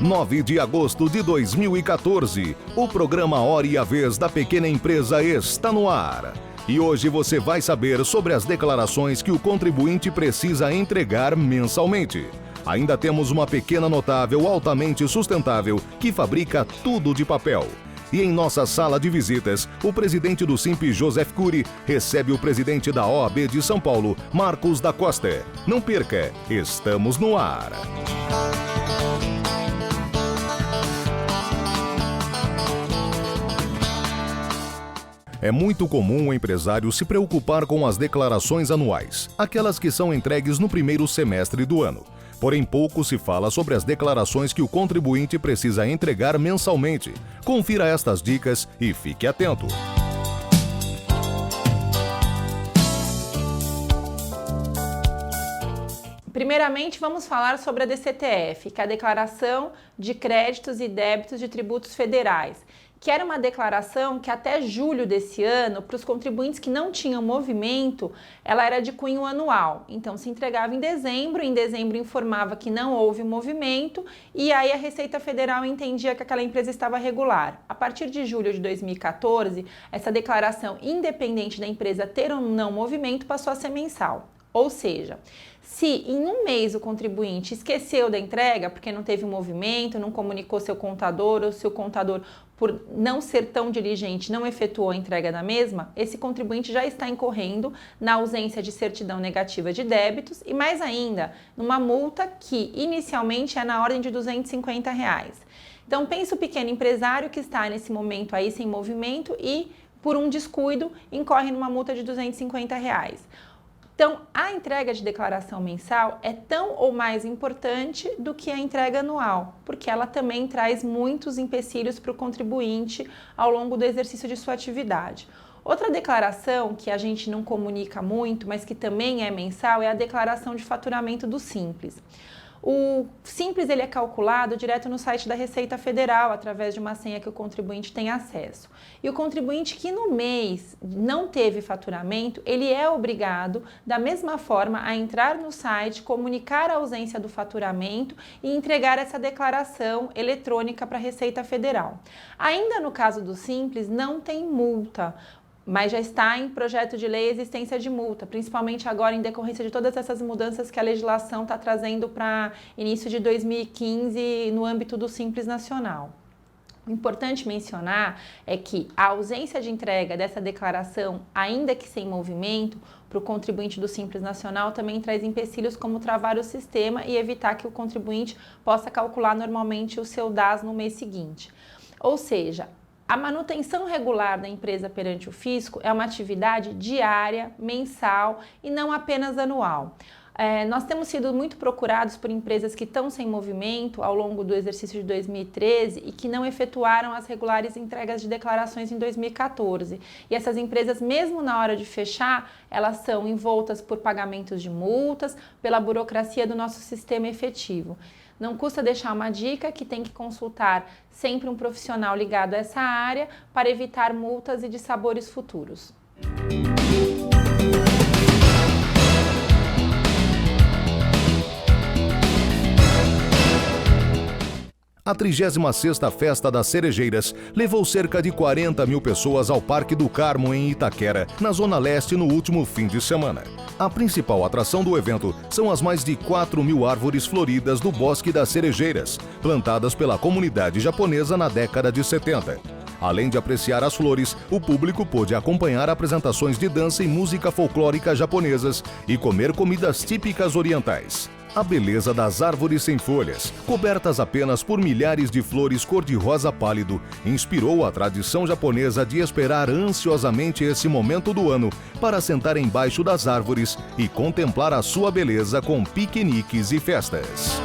9 de agosto de 2014, o programa Hora e a Vez da Pequena Empresa está no ar. E hoje você vai saber sobre as declarações que o contribuinte precisa entregar mensalmente. Ainda temos uma pequena notável altamente sustentável que fabrica tudo de papel. E em nossa sala de visitas, o presidente do Simples, Joseph Cury, recebe o presidente da OAB de São Paulo, Marcos da Costa. Não perca, estamos no ar. É muito comum o empresário se preocupar com as declarações anuais, aquelas que são entregues no primeiro semestre do ano. Porém, pouco se fala sobre as declarações que o contribuinte precisa entregar mensalmente. Confira estas dicas e fique atento. Primeiramente, vamos falar sobre a DCTF, que é a Declaração de Créditos e Débitos de Tributos Federais, que era uma declaração que até julho desse ano, para os contribuintes que não tinham movimento, ela era de cunho anual. Então, se entregava em dezembro informava que não houve movimento e aí a Receita Federal entendia que aquela empresa estava regular. A partir de julho de 2014, essa declaração, independente da empresa ter ou não movimento, passou a ser mensal. Ou seja, se em um mês o contribuinte esqueceu da entrega porque não teve movimento, não comunicou seu contador ou seu contador por não ser tão diligente não efetuou a entrega da mesma, esse contribuinte já está incorrendo na ausência de certidão negativa de débitos e mais ainda, numa multa que inicialmente é na ordem de R$ 250. Então pense o pequeno empresário que está nesse momento aí sem movimento e por um descuido incorre numa multa de R$ 250. Então, a entrega de declaração mensal é tão ou mais importante do que a entrega anual, porque ela também traz muitos empecilhos para o contribuinte ao longo do exercício de sua atividade. Outra declaração que a gente não comunica muito, mas que também é mensal, é a declaração de faturamento do Simples. O Simples ele é calculado direto no site da Receita Federal, através de uma senha que o contribuinte tem acesso. E o contribuinte que no mês não teve faturamento, ele é obrigado, da mesma forma, a entrar no site, comunicar a ausência do faturamento e entregar essa declaração eletrônica para a Receita Federal. Ainda no caso do Simples, não tem multa, mas já está em projeto de lei a existência de multa, principalmente agora em decorrência de todas essas mudanças que a legislação está trazendo para início de 2015 no âmbito do Simples Nacional. O importante mencionar é que a ausência de entrega dessa declaração, ainda que sem movimento, para o contribuinte do Simples Nacional também traz empecilhos como travar o sistema e evitar que o contribuinte possa calcular normalmente o seu DAS no mês seguinte. Ou seja, a manutenção regular da empresa perante o fisco é uma atividade diária, mensal e não apenas anual. Nós temos sido muito procurados por empresas que estão sem movimento ao longo do exercício de 2013 e que não efetuaram as regulares entregas de declarações em 2014. E essas empresas, mesmo na hora de fechar, elas são envoltas por pagamentos de multas, pela burocracia do nosso sistema efetivo. Não custa deixar uma dica que tem que consultar sempre um profissional ligado a essa área para evitar multas e dissabores futuros. A 36ª Festa das Cerejeiras levou cerca de 40 mil pessoas ao Parque do Carmo, em Itaquera, na Zona Leste, no último fim de semana. A principal atração do evento são as mais de 4 mil árvores floridas do Bosque das Cerejeiras, plantadas pela comunidade japonesa na década de 70. Além de apreciar as flores, o público pôde acompanhar apresentações de dança e música folclórica japonesas e comer comidas típicas orientais. A beleza das árvores sem folhas, cobertas apenas por milhares de flores cor-de-rosa pálido, inspirou a tradição japonesa de esperar ansiosamente esse momento do ano para sentar embaixo das árvores e contemplar a sua beleza com piqueniques e festas.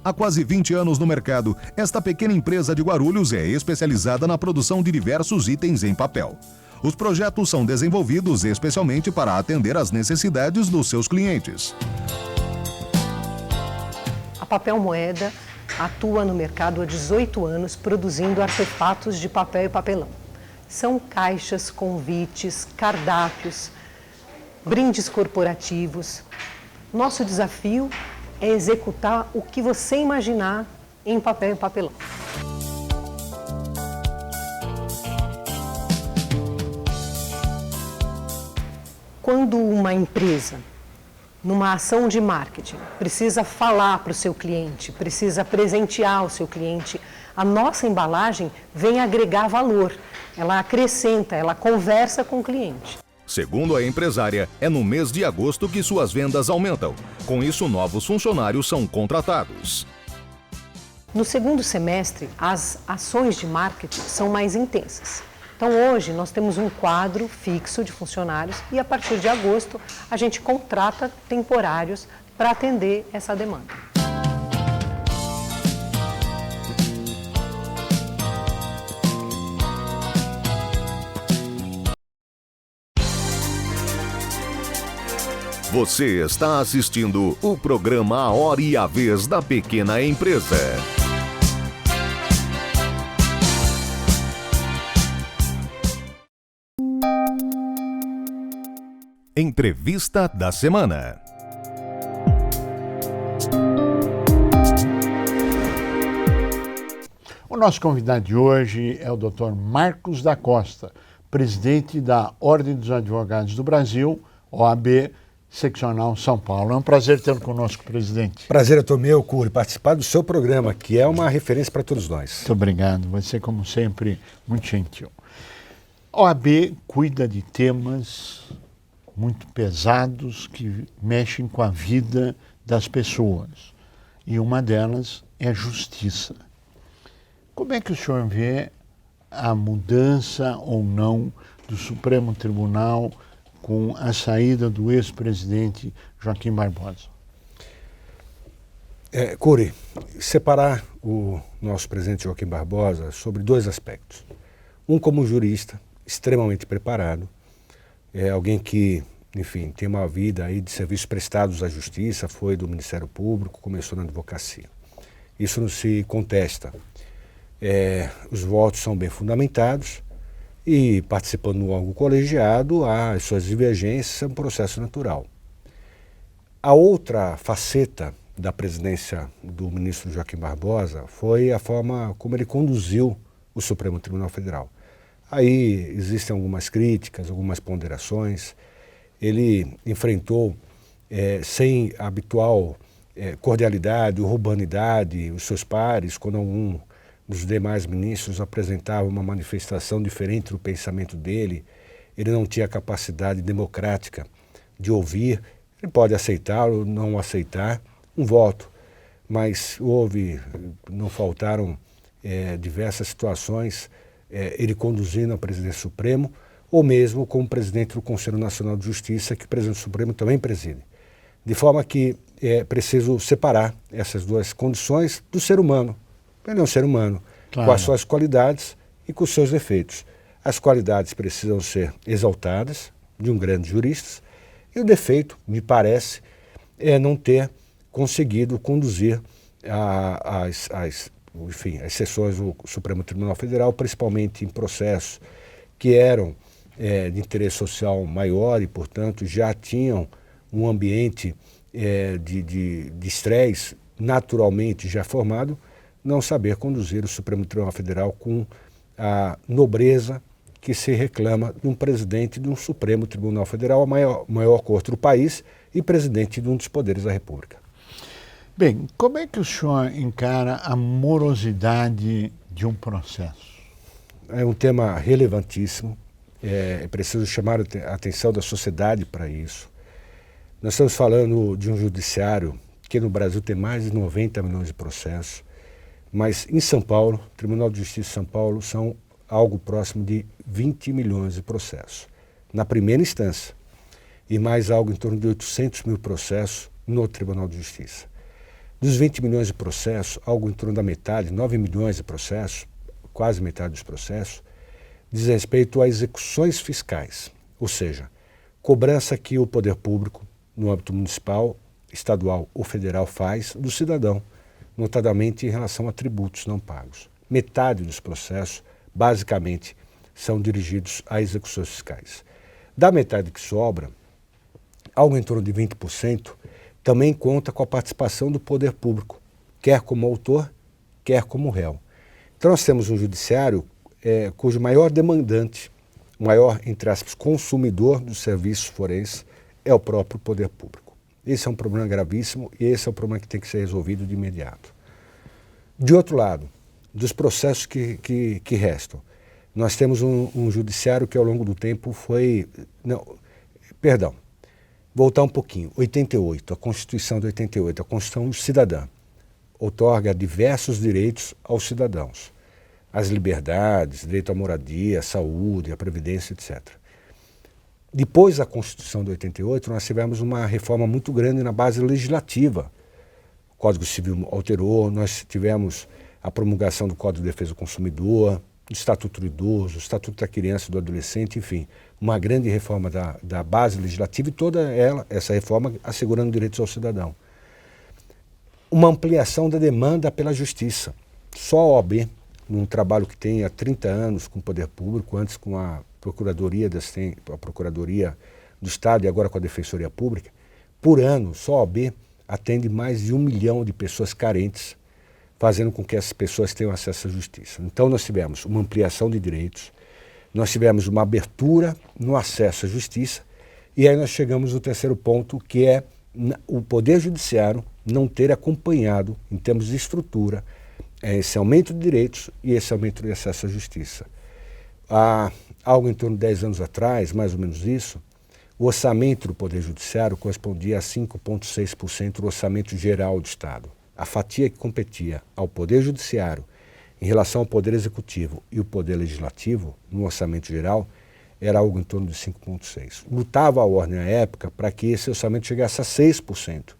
Há quase 20 anos no mercado, esta pequena empresa de Guarulhos é especializada na produção de diversos itens em papel. Os projetos são desenvolvidos especialmente para atender às necessidades dos seus clientes. A Papel Moeda atua no mercado há 18 anos produzindo artefatos de papel e papelão. são caixas, convites, cardápios, brindes corporativos. Nosso desafio é executar o que você imaginar em papel e papelão. Quando uma empresa, numa ação de marketing, precisa falar para o seu cliente, precisa presentear o seu cliente, a nossa embalagem vem agregar valor, ela acrescenta, ela conversa com o cliente. Segundo a empresária, é no mês de agosto que suas vendas aumentam. Com isso, novos funcionários são contratados. No segundo semestre, as ações de marketing são mais intensas. Então, hoje, nós temos um quadro fixo de funcionários e, a partir de agosto, a gente contrata temporários para atender essa demanda. Você está assistindo o programa A Hora e a Vez da Pequena Empresa. Entrevista da semana. O nosso convidado de hoje é o Dr. Marcos da Costa, presidente da Ordem dos Advogados do Brasil, OAB, Seccional São Paulo. É um prazer tê-lo conosco, presidente. Prazer é todo meu, Cury, participar do seu programa, que é uma referência para todos nós. Muito obrigado, você, como sempre, muito gentil. A OAB cuida de temas muito pesados que mexem com a vida das pessoas. E uma delas é a justiça. Como é que o senhor vê a mudança ou não do Supremo Tribunal com a saída do ex-presidente Joaquim Barbosa? Cury, separar o nosso presidente Joaquim Barbosa sobre dois aspectos. Um como jurista, extremamente preparado, é alguém que, enfim, tem uma vida aí de serviços prestados à justiça, foi do Ministério Público, começou na advocacia. Isso não se contesta. Os votos são bem fundamentados e, participando do órgão colegiado, as suas divergências é um processo natural. A outra faceta da presidência do ministro Joaquim Barbosa foi a forma como ele conduziu o Supremo Tribunal Federal. Aí existem algumas críticas, algumas ponderações. Ele enfrentou, sem a habitual cordialidade, urbanidade, os seus pares, quando algum dos demais ministros apresentava uma manifestação diferente do pensamento dele. Ele não tinha capacidade democrática de ouvir. Ele pode aceitar ou não aceitar um voto, mas não faltaram diversas situações, ele conduzindo a presidência do Supremo, ou mesmo como presidente do Conselho Nacional de Justiça, que o presidente do Supremo também preside. De forma que é preciso separar essas duas condições do ser humano. Ele é um ser humano, claro, com as suas qualidades e com os seus defeitos. As qualidades precisam ser exaltadas, de um grande jurista, e o defeito, me parece, é não ter conseguido conduzir as sessões do Supremo Tribunal Federal, principalmente em processos que eram de interesse social maior e, portanto, já tinham um ambiente de estresse naturalmente já formado, não saber conduzir o Supremo Tribunal Federal com a nobreza que se reclama de um presidente de um Supremo Tribunal Federal, a maior corte do país e presidente de um dos poderes da República. Bem, como é que o senhor encara a morosidade de um processo? É um tema relevantíssimo, é preciso chamar a atenção da sociedade para isso. Nós estamos falando de um judiciário que no Brasil tem mais de 90 milhões de processos, mas em São Paulo, o Tribunal de Justiça de São Paulo, são algo próximo de 20 milhões de processos, na primeira instância, e mais algo em torno de 800 mil processos no Tribunal de Justiça. Dos 20 milhões de processos, algo em torno da metade, 9 milhões de processos, quase metade dos processos, diz respeito a execuções fiscais, ou seja, cobrança que o poder público, no âmbito municipal, estadual ou federal, faz do cidadão, notadamente em relação a tributos não pagos. Metade dos processos, basicamente, são dirigidos a execuções fiscais. Da metade que sobra, algo em torno de 20%, também conta com a participação do poder público, quer como autor, quer como réu. Então nós temos um judiciário cujo maior demandante, maior, entre aspas, consumidor dos serviços forenses é o próprio poder público. Esse é um problema gravíssimo e esse é um problema que tem que ser resolvido de imediato. De outro lado, dos processos que restam, nós temos um judiciário que ao longo do tempo foi... Perdão, voltar um pouquinho. 88, a Constituição de 88, a Constituição Cidadã, outorga diversos direitos aos cidadãos. As liberdades, direito à moradia, à saúde, à previdência, etc. Depois da Constituição de 88, nós tivemos uma reforma muito grande na base legislativa. O Código Civil alterou, nós tivemos a promulgação do Código de Defesa do Consumidor, do Estatuto do Idoso, do Estatuto da Criança e do Adolescente, enfim, uma grande reforma da base legislativa e toda essa reforma assegurando direitos ao cidadão. Uma ampliação da demanda pela justiça. Só a OAB, num trabalho que tem há 30 anos com o poder público, antes com a Procuradoria do Estado e agora com a Defensoria Pública, por ano, só a OAB atende mais de 1 milhão de pessoas carentes, fazendo com que essas pessoas tenham acesso à justiça. Então nós tivemos uma ampliação de direitos, nós tivemos uma abertura no acesso à justiça, e aí nós chegamos no terceiro ponto, que é o Poder Judiciário não ter acompanhado, em termos de estrutura, esse aumento de direitos e esse aumento de acesso à justiça. Há algo em torno de 10 anos atrás, mais ou menos isso, o orçamento do Poder Judiciário correspondia a 5,6% do orçamento geral do Estado. A fatia que competia ao Poder Judiciário em relação ao Poder Executivo e o Poder Legislativo, no orçamento geral, era algo em torno de 5,6%. Lutava a ordem à época para que esse orçamento chegasse a 6%,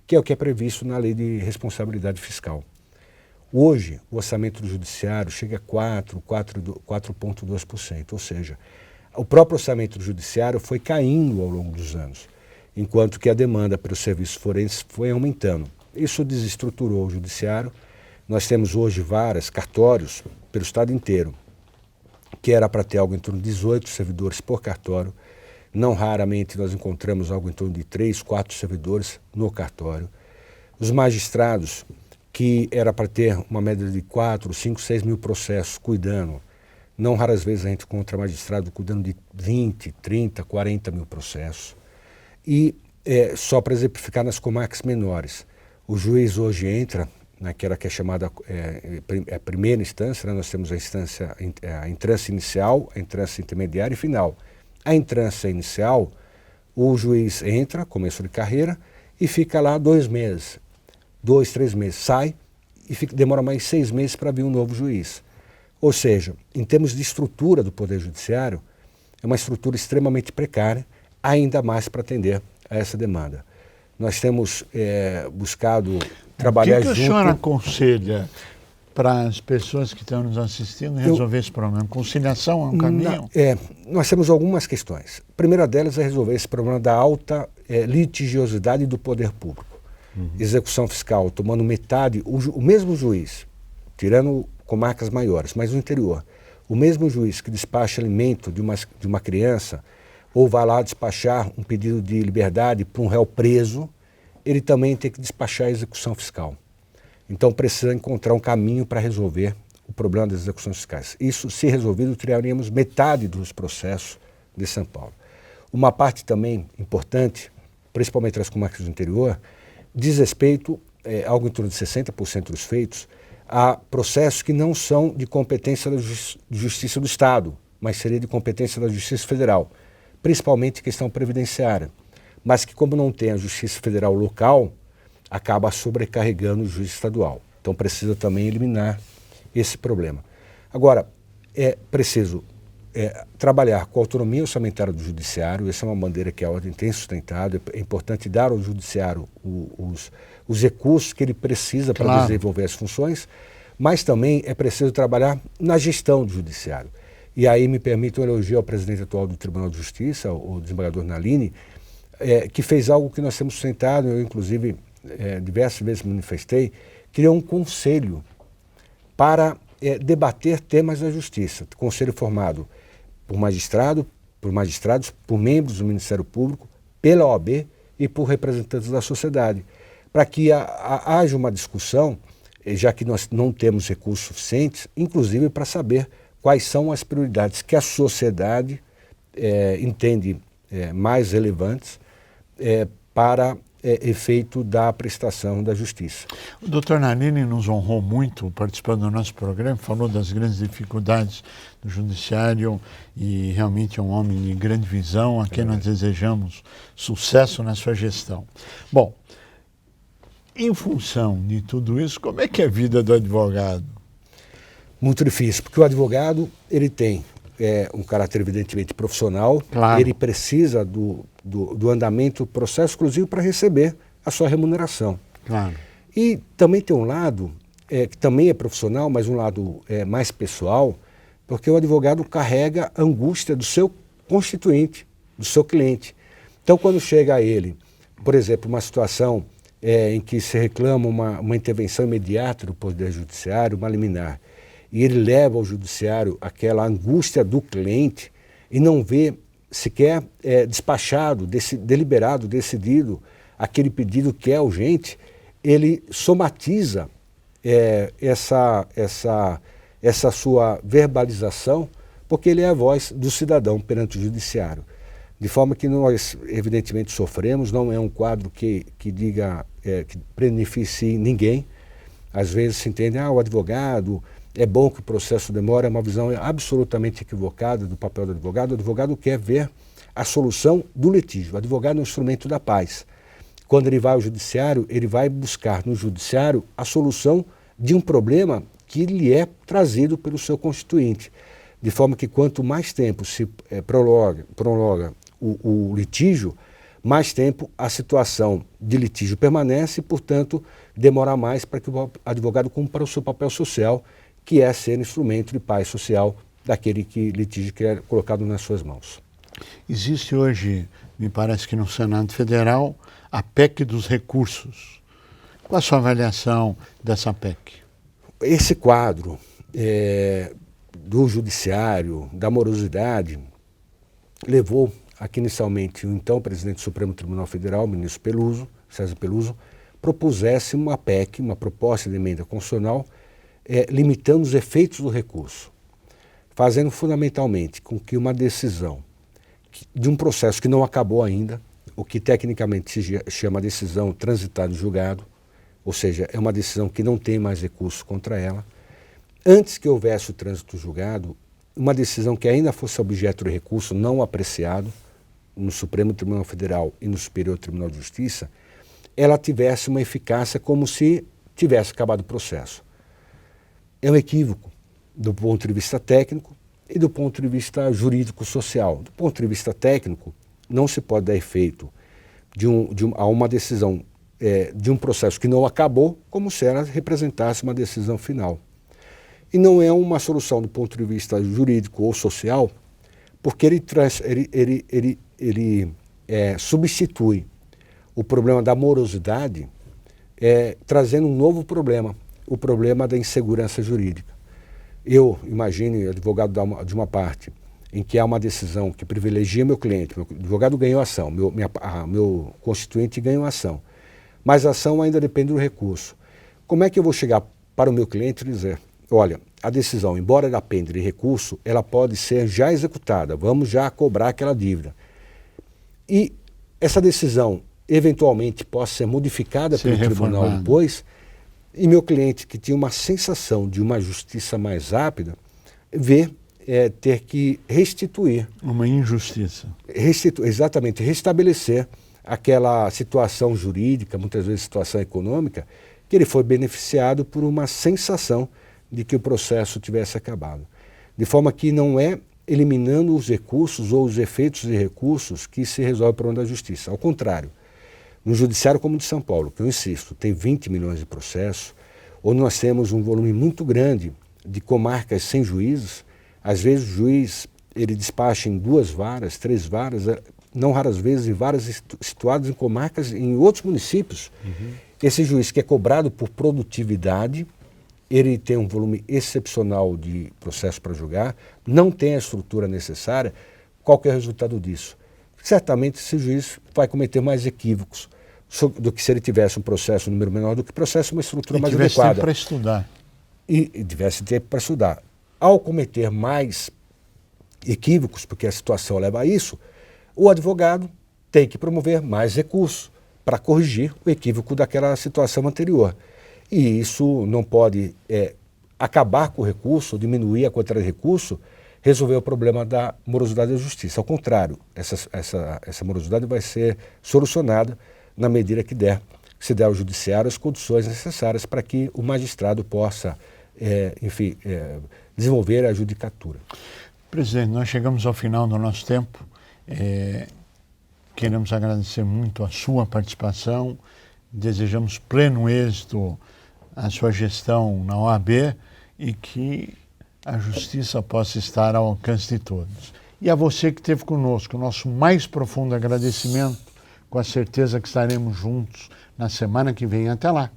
que é o que é previsto na Lei de Responsabilidade Fiscal. Hoje, o orçamento do Judiciário chega a 4,2%, ou seja, o próprio orçamento do Judiciário foi caindo ao longo dos anos, enquanto que a demanda pelos serviços forenses foi aumentando. Isso desestruturou o Judiciário. Nós temos hoje vários cartórios pelo Estado inteiro, que era para ter algo em torno de 18 servidores por cartório. Não raramente nós encontramos algo em torno de 3, 4 servidores no cartório. Os magistrados, que era para ter uma média de 4, 5, 6 mil processos cuidando, não raras vezes a gente encontra magistrado cuidando de 20, 30, 40 mil processos. E só para exemplificar nas comarcas menores, o juiz hoje entra naquela que é chamada primeira instância, né? Nós temos a entrância inicial, a entrância intermediária e final. A entrância inicial, o juiz entra, começo de carreira, e fica lá 2 meses, 2, 3 meses, sai e demora mais 6 meses para vir um novo juiz. Ou seja, em termos de estrutura do Poder Judiciário, é uma estrutura extremamente precária, ainda mais para atender a essa demanda. Nós temos buscado trabalhar junto... O que o senhor aconselha para as pessoas que estão nos assistindo resolver esse problema? Conciliação é um caminho? Nós temos algumas questões. A primeira delas é resolver esse problema da alta litigiosidade do poder público. Execução fiscal, tomando metade, o mesmo juiz, tirando comarcas maiores, mas no interior, o mesmo juiz que despacha alimento de uma criança, ou vai lá despachar um pedido de liberdade para um réu preso, ele também tem que despachar a execução fiscal. Então precisa encontrar um caminho para resolver o problema das execuções fiscais. Isso, se resolvido, teríamos metade dos processos de São Paulo. Uma parte também importante, principalmente nas comarcas do interior, diz respeito, algo em torno de 60% dos feitos, a processos que não são de competência da Justiça do Estado, mas seria de competência da Justiça Federal, principalmente questão previdenciária, mas que como não tem a Justiça Federal local, acaba sobrecarregando o juiz estadual. Então precisa também eliminar esse problema. Agora, é preciso trabalhar com a autonomia orçamentária do Judiciário, essa é uma bandeira que a Ordem tem sustentado, é importante dar ao Judiciário os recursos que ele precisa para desenvolver as funções, mas também é preciso trabalhar na gestão do Judiciário. E aí me permite um elogio ao presidente atual do Tribunal de Justiça, o desembargador Nalini, que fez algo que nós temos sustentado, eu inclusive diversas vezes manifestei, criou um conselho para debater temas da justiça, conselho formado por magistrados, por membros do Ministério Público, pela OAB e por representantes da sociedade, para que haja uma discussão, já que nós não temos recursos suficientes, inclusive para saber quais são as prioridades que a sociedade entende mais relevantes para efeito da prestação da justiça. O doutor Nardini nos honrou muito participando do nosso programa, falou das grandes dificuldades do judiciário e realmente é um homem de grande visão, a quem nós desejamos sucesso na sua gestão. Bom, em função de tudo isso, como é que é a vida do advogado? Muito difícil, porque o advogado ele tem um caráter evidentemente profissional, claro. Ele precisa do andamento do processo exclusivo para receber a sua remuneração. Claro. E também tem um lado, que também é profissional, mas um lado mais pessoal, porque o advogado carrega a angústia do seu constituinte, do seu cliente. Então, quando chega a ele, por exemplo, uma situação em que se reclama uma intervenção imediata do Poder Judiciário, uma liminar, e ele leva ao Judiciário aquela angústia do cliente e não vê sequer despachado, deliberado, decidido aquele pedido que é urgente, ele somatiza essa sua verbalização, porque ele é a voz do cidadão perante o Judiciário. De forma que nós, evidentemente, sofremos, não é um quadro que diga, que beneficie ninguém. Às vezes se entende, o advogado, é bom que o processo demore, é uma visão absolutamente equivocada do papel do advogado. O advogado quer ver a solução do litígio. O advogado é um instrumento da paz. Quando ele vai ao judiciário, ele vai buscar no judiciário a solução de um problema que lhe é trazido pelo seu constituinte. De forma que quanto mais tempo se prolonga o litígio, mais tempo a situação de litígio permanece e, portanto, demora mais para que o advogado cumpra o seu papel social, que é ser instrumento de paz social daquele litígio que é colocado nas suas mãos. Existe hoje, me parece que no Senado Federal, a PEC dos recursos. Qual a sua avaliação dessa PEC? Esse quadro do judiciário, da morosidade, levou a que inicialmente o então presidente do Supremo Tribunal Federal, o ministro Peluso, César Peluso, propusesse uma PEC, uma proposta de emenda constitucional, limitando os efeitos do recurso, fazendo fundamentalmente com que uma decisão de um processo que não acabou ainda, o que tecnicamente se chama decisão transitada em julgado, ou seja, é uma decisão que não tem mais recurso contra ela, antes que houvesse o trânsito julgado, uma decisão que ainda fosse objeto de recurso não apreciado no Supremo Tribunal Federal e no Superior Tribunal de Justiça, ela tivesse uma eficácia como se tivesse acabado o processo. É um equívoco do ponto de vista técnico e do ponto de vista jurídico-social. Do ponto de vista técnico, não se pode dar efeito a uma decisão de um processo que não acabou, como se ela representasse uma decisão final. E não é uma solução do ponto de vista jurídico ou social, porque ele substitui o problema da morosidade, trazendo um novo problema, o problema da insegurança jurídica. Eu imagino, advogado de uma parte, em que há uma decisão que privilegia meu cliente, meu advogado ganhou a ação, meu constituinte ganhou a ação, mas a ação ainda depende do recurso. Como é que eu vou chegar para o meu cliente e dizer, olha, a decisão, embora ela penda de recurso, ela pode ser já executada, vamos já cobrar aquela dívida. E essa decisão, eventualmente, possa ser modificada pelo tribunal depois, e meu cliente, que tinha uma sensação de uma justiça mais rápida, ter que restituir. Uma injustiça. Exatamente, restabelecer aquela situação jurídica, muitas vezes situação econômica, que ele foi beneficiado por uma sensação de que o processo tivesse acabado. De forma que não é eliminando os recursos ou os efeitos de recursos que se resolve o problema da justiça. Ao contrário, no judiciário como o de São Paulo, que eu insisto, tem 20 milhões de processos, onde nós temos um volume muito grande de comarcas sem juízes, às vezes o juiz ele despacha em 2 varas, 3 varas, não raras vezes em varas situadas em comarcas em outros municípios. Esse juiz que é cobrado por produtividade, ele tem um volume excepcional de processo para julgar, não tem a estrutura necessária, qual que é o resultado disso? Certamente esse juiz vai cometer mais equívocos do que se ele tivesse um processo, um número menor do que processo, uma estrutura mais adequada. Tivesse tempo para estudar. E tivesse tempo para estudar. Ao cometer mais equívocos, porque a situação leva a isso, o advogado tem que promover mais recursos para corrigir o equívoco daquela situação anterior. E isso não pode acabar com o recurso, diminuir a quantidade de recurso, resolver o problema da morosidade da justiça. Ao contrário, essa morosidade vai ser solucionada na medida que se der ao judiciário as condições necessárias para que o magistrado possa, desenvolver a judicatura. Presidente, nós chegamos ao final do nosso tempo. Queremos agradecer muito a sua participação, desejamos pleno êxito à sua gestão na OAB e que a justiça possa estar ao alcance de todos. E a você que esteve conosco, nosso mais profundo agradecimento, com a certeza que estaremos juntos na semana que vem. Até lá!